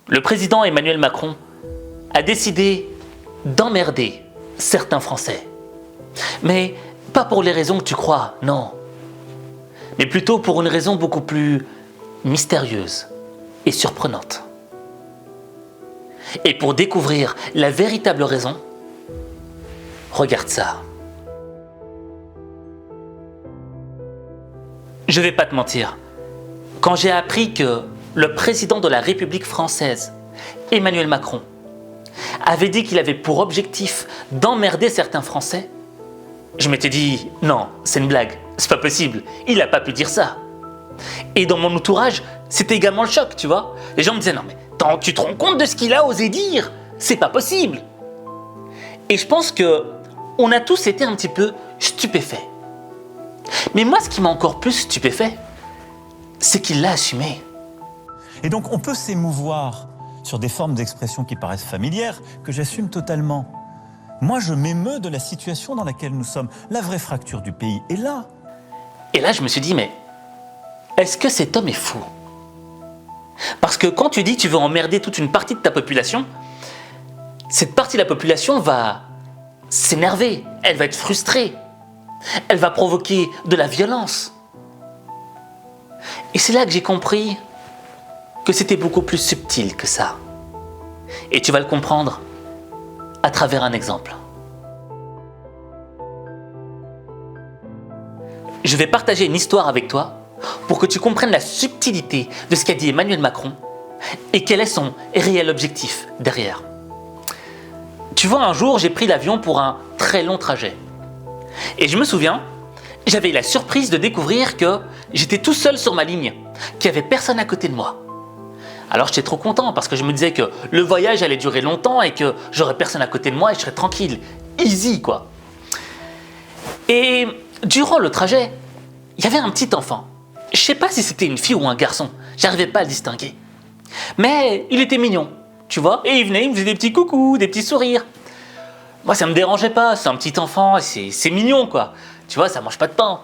Le président Emmanuel Macron a décidé d'emmerder certains Français. Mais pas pour les raisons que tu crois, non. Mais plutôt pour une raison beaucoup plus mystérieuse et surprenante. Et pour découvrir la véritable raison, regarde ça. Je vais pas te mentir, quand j'ai appris que le président de la République française, Emmanuel Macron, avait dit qu'il avait pour objectif d'emmerder certains Français, je m'étais dit, non, c'est une blague, c'est pas possible, il a pas pu dire ça. Et dans mon entourage, c'était également le choc, tu vois. Les gens me disaient, non mais tu te rends compte de ce qu'il a osé dire? C'est pas possible. Et je pense que on a tous été un petit peu stupéfaits. Mais moi, ce qui m'a encore plus stupéfait, c'est qu'il l'a assumé. Et donc, on peut s'émouvoir sur des formes d'expression qui paraissent familières, que j'assume totalement. Moi, je m'émeus de la situation dans laquelle nous sommes. La vraie fracture du pays est là. Et là, je me suis dit, mais est-ce que cet homme est fou? Parce que quand tu dis que tu veux emmerder toute une partie de ta population, cette partie de la population va s'énerver, elle va être frustrée, elle va provoquer de la violence. Et c'est là que j'ai compris que c'était beaucoup plus subtil que ça. Et tu vas le comprendre à travers un exemple. Je vais partager une histoire avec toi pour que tu comprennes la subtilité de ce qu'a dit Emmanuel Macron et quel est son réel objectif derrière. Tu vois, un jour, j'ai pris l'avion pour un très long trajet. Et je me souviens, j'avais eu la surprise de découvrir que j'étais tout seul sur ma ligne, qu'il n'y avait personne à côté de moi. Alors j'étais trop content parce que je me disais que le voyage allait durer longtemps et que j'aurais personne à côté de moi et je serais tranquille, easy quoi. Et durant le trajet, il y avait un petit enfant. Je sais pas si c'était une fille ou un garçon, j'arrivais pas à le distinguer. Mais il était mignon, tu vois, et il venait, il me faisait des petits coucous, des petits sourires. Moi ça me dérangeait pas, c'est un petit enfant, c'est mignon quoi. Tu vois, ça mange pas de pain.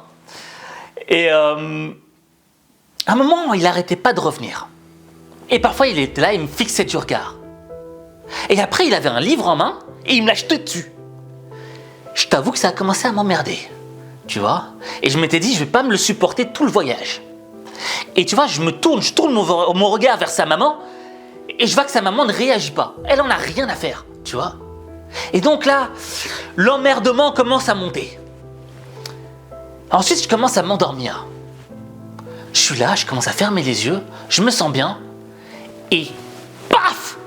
Et à un moment, il arrêtait pas de revenir. Et parfois, il était là, il me fixait du regard. Et après, il avait un livre en main et il me l'a jeté dessus. Je t'avoue que ça a commencé à m'emmerder, tu vois. Et je m'étais dit, je vais pas me le supporter tout le voyage. Et tu vois, je tourne mon regard vers sa maman et je vois que sa maman ne réagit pas. Elle en a rien à faire, tu vois. Et donc là, l'emmerdement commence à monter. Ensuite, je commence à m'endormir. Je suis là, je commence à fermer les yeux, je me sens bien. Et paf!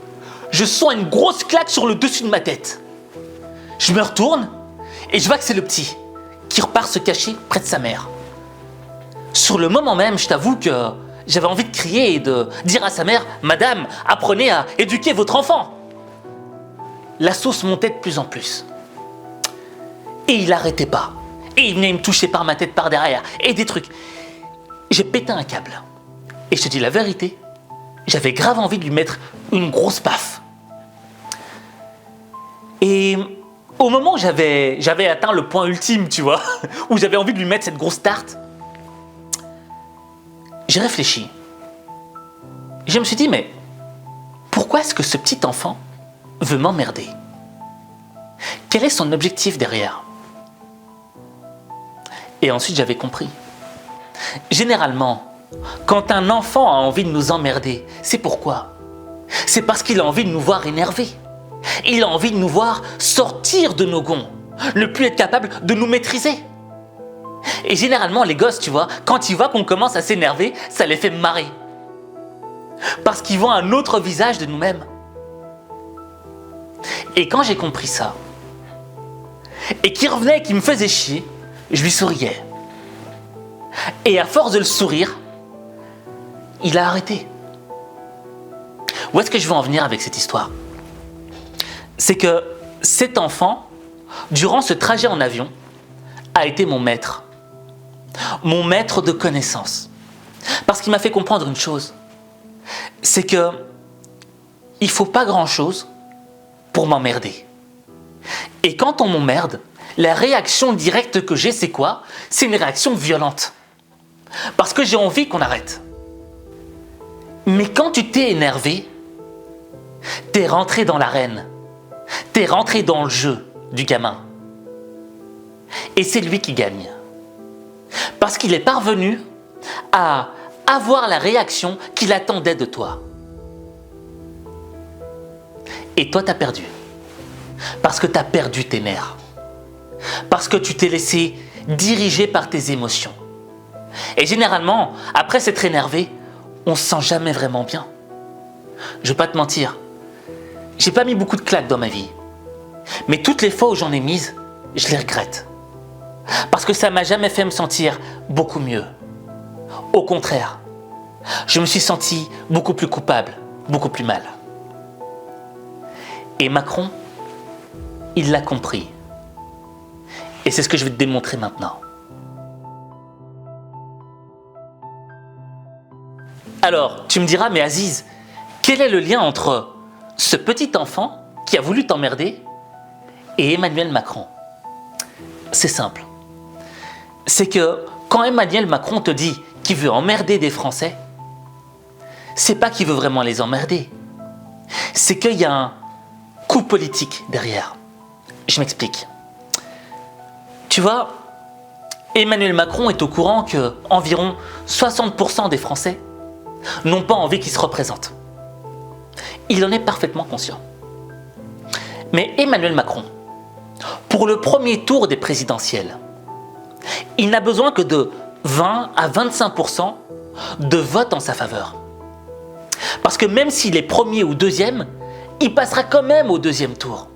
Je sens une grosse claque sur le dessus de ma tête. Je me retourne et je vois que c'est le petit qui repart se cacher près de sa mère. Sur le moment même, je t'avoue que j'avais envie de crier et de dire à sa mère « Madame, apprenez à éduquer votre enfant !» La sauce montait de plus en plus. Et il n'arrêtait pas. Et il venait me toucher par ma tête par derrière et des trucs. J'ai pété un câble. Et je te dis la vérité, j'avais grave envie de lui mettre une grosse baffe. Et au moment où j'avais atteint le point ultime, tu vois, où j'avais envie de lui mettre cette grosse tarte, j'ai réfléchi. Je me suis dit, mais pourquoi est-ce que ce petit enfant veut m'emmerder? Quel est son objectif derrière? Et ensuite, j'avais compris. Généralement, quand un enfant a envie de nous emmerder, c'est pourquoi? C'est parce qu'il a envie de nous voir énervés. Il a envie de nous voir sortir de nos gonds, ne plus être capable de nous maîtriser. Et généralement, les gosses, tu vois, quand ils voient qu'on commence à s'énerver, ça les fait marrer. Parce qu'ils voient un autre visage de nous-mêmes. Et quand j'ai compris ça, et qu'il revenait et qu'il me faisait chier, je lui souriais. Et à force de le sourire, il a arrêté. Où est-ce que je veux en venir avec cette histoire? C'est que cet enfant, durant ce trajet en avion, a été mon maître de connaissance. Parce qu'il m'a fait comprendre une chose, c'est que il faut pas grand-chose pour m'emmerder. Et quand on m'emmerde, la réaction directe que j'ai, c'est quoi? C'est une réaction violente. Parce que j'ai envie qu'on arrête. Mais quand tu t'es énervé, T'es rentré dans l'arène. T'es rentré dans le jeu du gamin. Et c'est lui qui gagne. Parce qu'il est parvenu à avoir la réaction qu'il attendait de toi. Et toi, t'as perdu. Parce que t'as perdu tes nerfs. Parce que tu t'es laissé diriger par tes émotions. Et généralement, après s'être énervé, on se sent jamais vraiment bien. Je vais pas te mentir, j'ai pas mis beaucoup de claques dans ma vie. Mais toutes les fois où j'en ai mises, je les regrette. Parce que ça m'a jamais fait me sentir beaucoup mieux. Au contraire, je me suis senti beaucoup plus coupable, beaucoup plus mal. Et Macron, il l'a compris. Et c'est ce que je vais te démontrer maintenant. Alors, tu me diras, mais Aziz, quel est le lien entre ce petit enfant qui a voulu t'emmerder et Emmanuel Macron? C'est simple. C'est que quand Emmanuel Macron te dit qu'il veut emmerder des Français, c'est pas qu'il veut vraiment les emmerder. C'est qu'il y a un coup politique derrière. Je m'explique. Tu vois, Emmanuel Macron est au courant que environ 60% des Français n'ont pas envie qu'il se représente. Il en est parfaitement conscient. Mais Emmanuel Macron, pour le premier tour des présidentielles, il n'a besoin que de 20 à 25% de vote en sa faveur. Parce que même s'il est premier ou deuxième, il passera quand même au deuxième tour.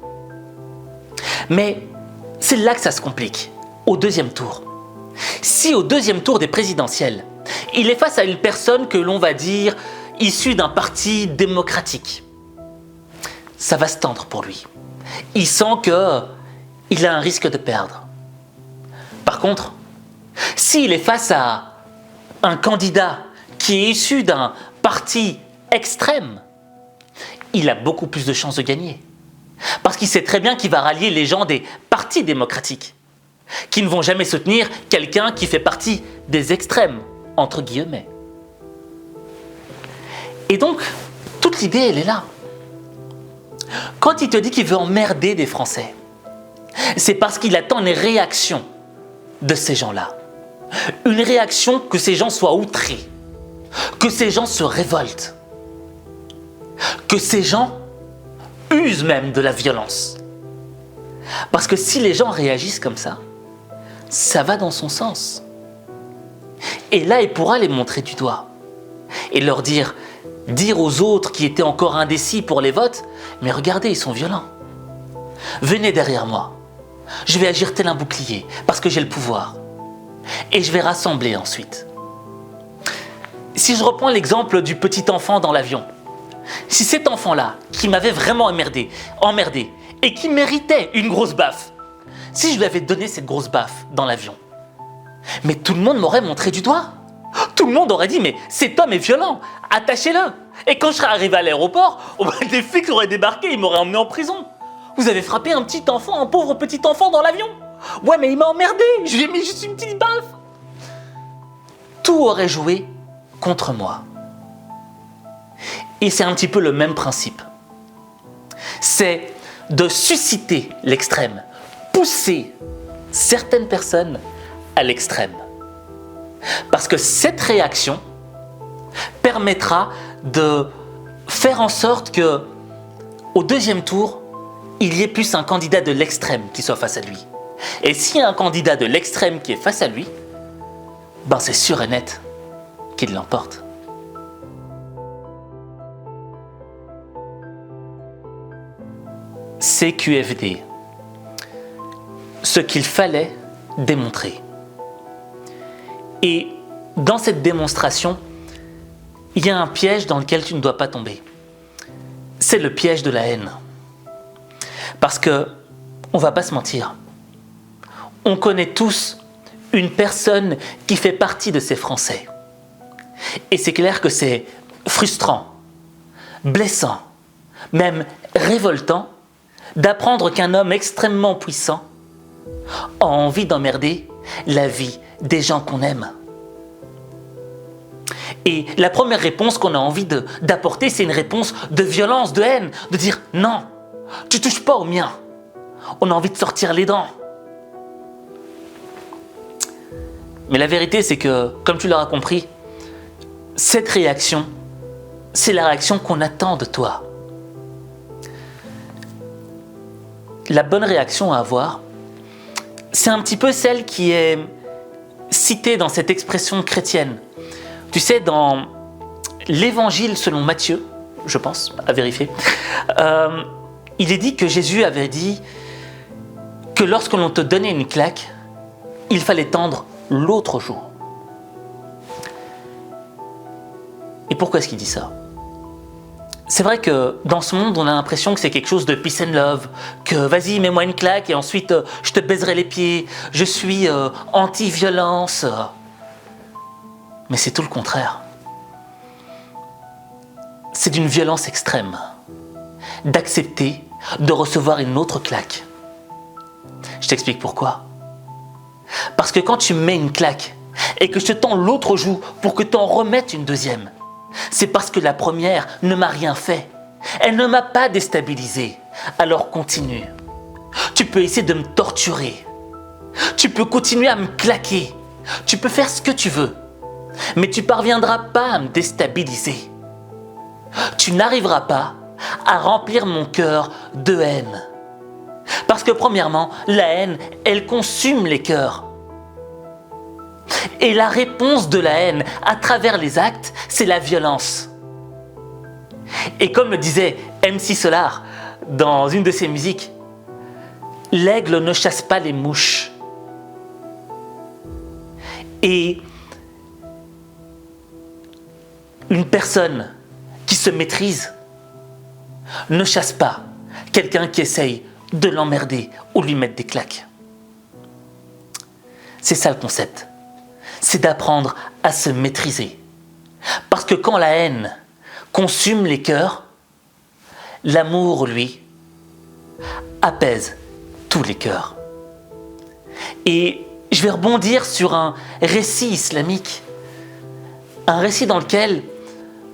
Mais c'est là que ça se complique, au deuxième tour. Si au deuxième tour des présidentielles, il est face à une personne que l'on va dire issue d'un parti démocratique, ça va se tendre pour lui. Il sent qu'il a un risque de perdre. Par contre, s'il est face à un candidat qui est issu d'un parti extrême, il a beaucoup plus de chances de gagner. Parce qu'il sait très bien qu'il va rallier les gens des partis démocratiques, qui ne vont jamais soutenir quelqu'un qui fait partie des extrêmes, entre guillemets. Et donc, toute l'idée, elle est là. Quand il te dit qu'il veut emmerder des Français, c'est parce qu'il attend une réaction de ces gens-là. Une réaction que ces gens soient outrés, que ces gens se révoltent, que ces gens usent même de la violence. Parce que si les gens réagissent comme ça va dans son sens. Et là, il pourra les montrer du doigt et leur dire aux autres qui étaient encore indécis pour les votes, mais regardez, ils sont violents. Venez derrière moi. Je vais agir tel un bouclier parce que j'ai le pouvoir. Et je vais rassembler ensuite. Si je reprends l'exemple du petit enfant dans l'avion, si cet enfant-là, qui m'avait vraiment emmerdé, et qui méritait une grosse baffe, si je lui avais donné cette grosse baffe dans l'avion, mais tout le monde m'aurait montré du doigt. Tout le monde aurait dit, mais cet homme est violent, attachez-le. Et quand je serais arrivé à l'aéroport, des flics auraient débarqué, ils m'auraient emmené en prison. Vous avez frappé un petit enfant, un pauvre petit enfant dans l'avion. Ouais, mais il m'a emmerdé, je lui ai mis juste une petite baffe. Tout aurait joué contre moi. Et c'est un petit peu le même principe. C'est de susciter l'extrême, pousser certaines personnes à l'extrême. Parce que cette réaction permettra de faire en sorte que, au deuxième tour, il y ait plus un candidat de l'extrême qui soit face à lui. Et s'il y a un candidat de l'extrême qui est face à lui, ben c'est sûr et net qu'il l'emporte. CQFD. Ce qu'il fallait démontrer. Et dans cette démonstration, il y a un piège dans lequel tu ne dois pas tomber. C'est le piège de la haine. Parce que, on va pas se mentir, on connaît tous une personne qui fait partie de ces Français. Et c'est clair que c'est frustrant, blessant, même révoltant d'apprendre qu'un homme extrêmement puissant a envie d'emmerder la vie des gens qu'on aime. Et la première réponse qu'on a envie d'apporter, c'est une réponse de violence, de haine, de dire non, tu touches pas au mien. On a envie de sortir les dents. Mais la vérité, c'est que, comme tu l'auras compris, cette réaction, c'est la réaction qu'on attend de toi. La bonne réaction à avoir, c'est un petit peu celle qui est citée dans cette expression chrétienne. Tu sais, dans l'Évangile selon Matthieu, je pense, à vérifier, il est dit que Jésus avait dit que lorsque l'on te donnait une claque, il fallait tendre l'autre joue. Et pourquoi est-ce qu'il dit ça ? C'est vrai que dans ce monde, on a l'impression que c'est quelque chose de peace and love, que vas-y, mets-moi une claque et ensuite je te baiserai les pieds, je suis anti-violence. Mais c'est tout le contraire. C'est d'une violence extrême, d'accepter de recevoir une autre claque. Je t'explique pourquoi. Parce que quand tu mets une claque et que je te tends l'autre joue pour que tu en remettes une deuxième, c'est parce que la première ne m'a rien fait. Elle ne m'a pas déstabilisé. Alors continue. Tu peux essayer de me torturer. Tu peux continuer à me claquer. Tu peux faire ce que tu veux. Mais tu ne parviendras pas à me déstabiliser. Tu n'arriveras pas à remplir mon cœur de haine. Parce que premièrement, la haine, elle consume les cœurs. Et la réponse de la haine à travers les actes, c'est la violence. Et comme le disait MC Solar dans une de ses musiques, l'aigle ne chasse pas les mouches. Et une personne qui se maîtrise ne chasse pas quelqu'un qui essaye de l'emmerder ou lui mettre des claques. C'est ça le concept. C'est d'apprendre à se maîtriser. Parce que quand la haine consume les cœurs, l'amour, lui, apaise tous les cœurs. Et je vais rebondir sur un récit islamique, un récit dans lequel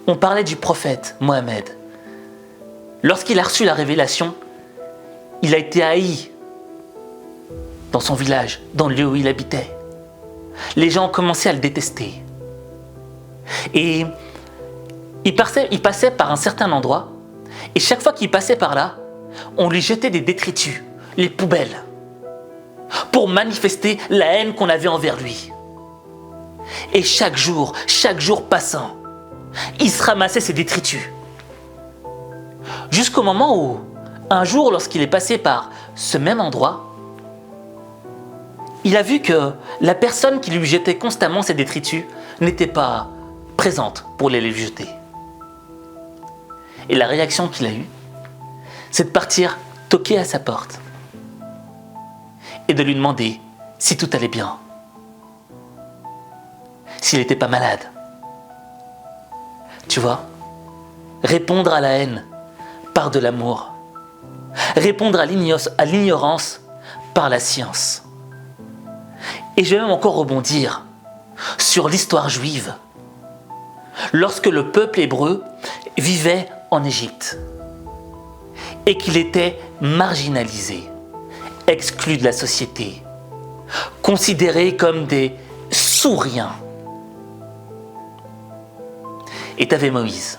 on parlait du prophète Mohammed. Lorsqu'il a reçu la révélation, il a été haï dans son village, dans le lieu où il habitait. Les gens ont commencé à le détester. Et il passait par un certain endroit, et chaque fois qu'il passait par là, on lui jetait des détritus, les poubelles, pour manifester la haine qu'on avait envers lui. Et chaque jour passant, il se ramassait ces détritus. Jusqu'au moment où, un jour, lorsqu'il est passé par ce même endroit, il a vu que la personne qui lui jetait constamment ces détritus n'était pas présente pour les lui jeter. Et la réaction qu'il a eue, c'est de partir toquer à sa porte et de lui demander si tout allait bien, s'il n'était pas malade. Tu vois, répondre à la haine par de l'amour, répondre à l'ignorance par la science. Et je vais même encore rebondir sur l'histoire juive. Lorsque le peuple hébreu vivait en Égypte et qu'il était marginalisé, exclu de la société, considéré comme des sous-riens. Et tu avais Moïse,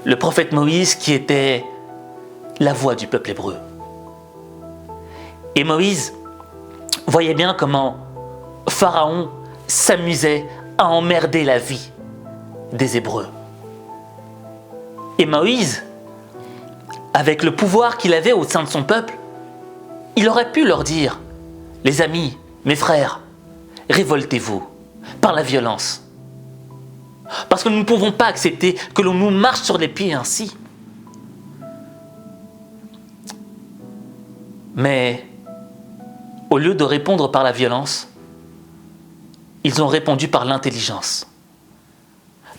le prophète Moïse qui était la voix du peuple hébreu. Et Moïse voyait bien comment Pharaon s'amusait à emmerder la vie des Hébreux. Et Moïse, avec le pouvoir qu'il avait au sein de son peuple, il aurait pu leur dire « Les amis, mes frères, révoltez-vous par la violence. Parce que nous ne pouvons pas accepter que l'on nous marche sur les pieds ainsi. » Mais au lieu de répondre par la violence, ils ont répondu par l'intelligence.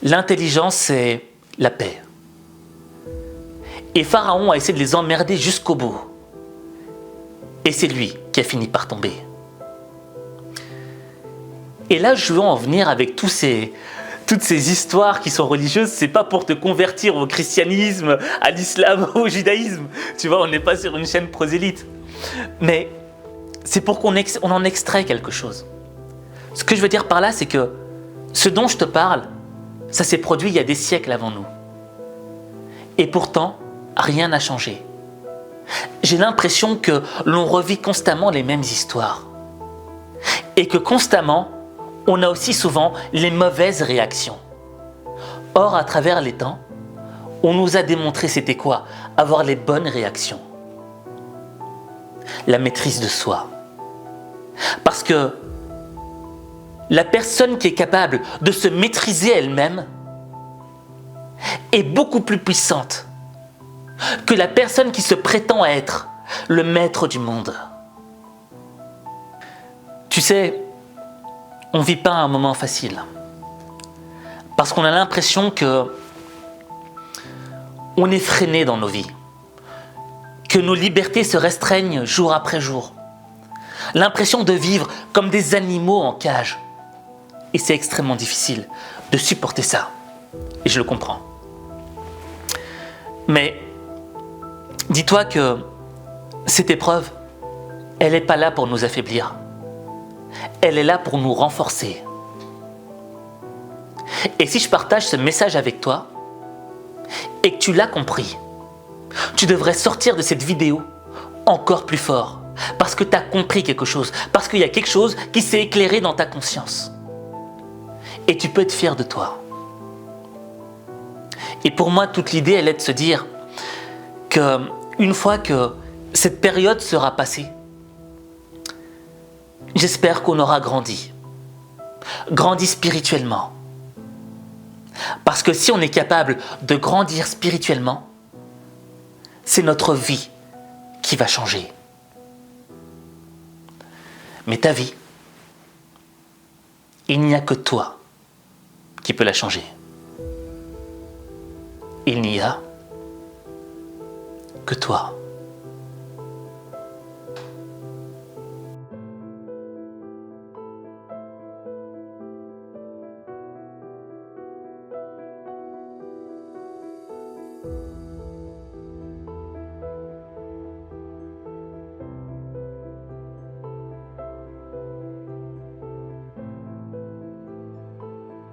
L'intelligence, c'est la paix. Et Pharaon a essayé de les emmerder jusqu'au bout. Et c'est lui qui a fini par tomber. Et là, je veux en venir avec tous toutes ces histoires qui sont religieuses, c'est pas pour te convertir au christianisme, à l'islam, au judaïsme. Tu vois, on n'est pas sur une chaîne prosélyte. Mais c'est pour qu'on en extrait quelque chose. Ce que je veux dire par là, c'est que ce dont je te parle, ça s'est produit il y a des siècles avant nous. Et pourtant, rien n'a changé. J'ai l'impression que l'on revit constamment les mêmes histoires. Et que constamment, on a aussi souvent les mauvaises réactions. Or, à travers les temps, on nous a démontré c'était quoi avoir les bonnes réactions. La maîtrise de soi. Parce que la personne qui est capable de se maîtriser elle-même est beaucoup plus puissante que la personne qui se prétend être le maître du monde. Tu sais, on ne vit pas un moment facile. Parce qu'on a l'impression que on est freiné dans nos vies. Que nos libertés se restreignent jour après jour. L'impression de vivre comme des animaux en cage. Et c'est extrêmement difficile de supporter ça. Et je le comprends. Mais dis-toi que cette épreuve, elle n'est pas là pour nous affaiblir. Elle est là pour nous renforcer. Et si je partage ce message avec toi, et que tu l'as compris, tu devrais sortir de cette vidéo encore plus fort. Parce que tu as compris quelque chose. Parce qu'il y a quelque chose qui s'est éclairé dans ta conscience. Et tu peux être fier de toi. Et pour moi, toute l'idée, elle est de se dire qu'une fois que cette période sera passée, j'espère qu'on aura grandi. Grandi spirituellement. Parce que si on est capable de grandir spirituellement, c'est notre vie qui va changer. Mais ta vie, il n'y a que toi qui peux la changer. Il n'y a que toi.